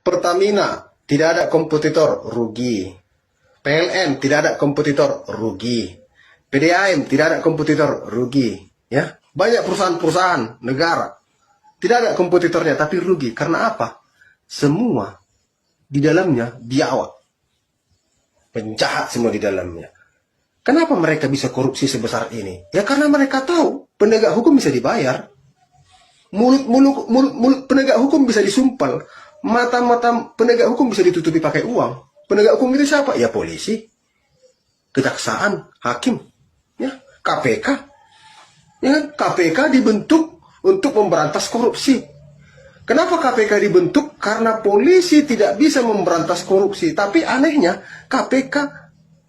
Pertamina tidak ada kompetitor, rugi. PLN tidak ada kompetitor, rugi. PDAM tidak ada kompetitor, rugi. Ya, banyak perusahaan-perusahaan negara tidak ada kompetitornya tapi rugi. Karena apa? Semua di dalamnya biawak, penjahat semua di dalamnya. Kenapa mereka bisa korupsi sebesar ini? Ya karena mereka tahu penegak hukum bisa dibayar. Mulut penegak hukum bisa disumpal. Mata-mata penegak hukum bisa ditutupi pakai uang. Penegak hukum itu siapa? Ya polisi, kejaksaan, hakim, ya KPK. Ya, KPK dibentuk untuk memberantas korupsi. Kenapa KPK dibentuk? Karena polisi tidak bisa memberantas korupsi. Tapi anehnya KPK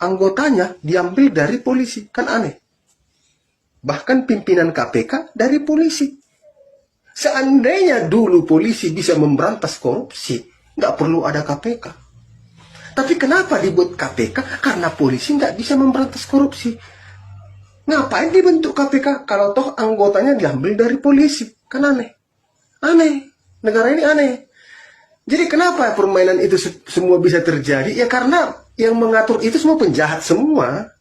anggotanya diambil dari polisi. Kan aneh. Bahkan pimpinan KPK dari polisi. Seandainya dulu polisi bisa memberantas korupsi, nggak perlu ada KPK. Tapi kenapa dibuat KPK? Karena polisi nggak bisa memberantas korupsi. Ngapain dibentuk KPK kalau toh anggotanya diambil dari polisi? Kan aneh. Aneh. Negara ini aneh. Jadi kenapa permainan itu semua bisa terjadi? Ya karena yang mengatur itu semua penjahat semua.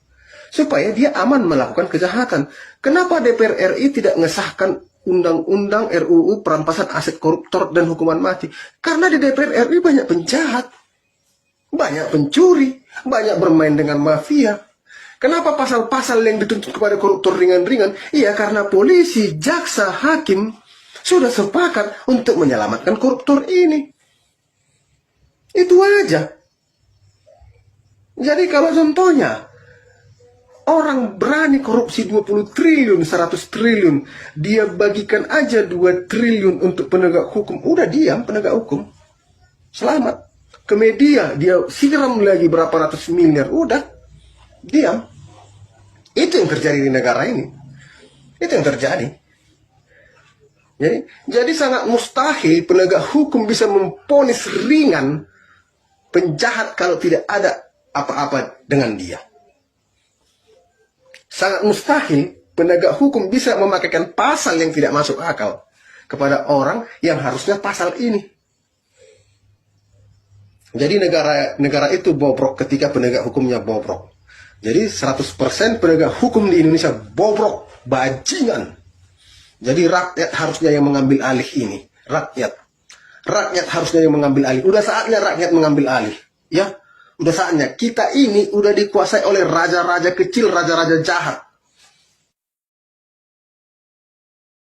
Supaya dia aman melakukan kejahatan. Kenapa DPR RI tidak mengesahkan undang-undang RUU perampasan aset koruptor dan hukuman mati? Karena di DPR RI banyak penjahat. Banyak pencuri. Banyak bermain dengan mafia. Kenapa pasal-pasal yang dituntut kepada koruptor ringan-ringan? Iya karena polisi, jaksa, hakim sudah sepakat untuk menyelamatkan koruptor ini. Itu aja. Jadi kalau contohnya orang berani korupsi 20 triliun, 100 triliun, dia bagikan aja 2 triliun untuk penegak hukum. Udah diam penegak hukum. Selamat. Ke media dia siram lagi berapa ratus miliar. Udah diam. Itu yang terjadi di negara ini. Itu yang terjadi. Jadi sangat mustahil penegak hukum bisa memponis ringan penjahat kalau tidak ada apa-apa dengan dia. Sangat mustahil penegak hukum bisa memakaikan pasal yang tidak masuk akal kepada orang yang harusnya pasal ini. Jadi negara itu bobrok ketika penegak hukumnya bobrok. Jadi 100% penegak hukum di Indonesia bobrok, bajingan. Jadi rakyat harusnya yang mengambil alih ini. Rakyat harusnya yang mengambil alih. Udah saatnya rakyat mengambil alih. Ya, udah saatnya. Kita ini udah dikuasai oleh raja-raja kecil, raja-raja jahat.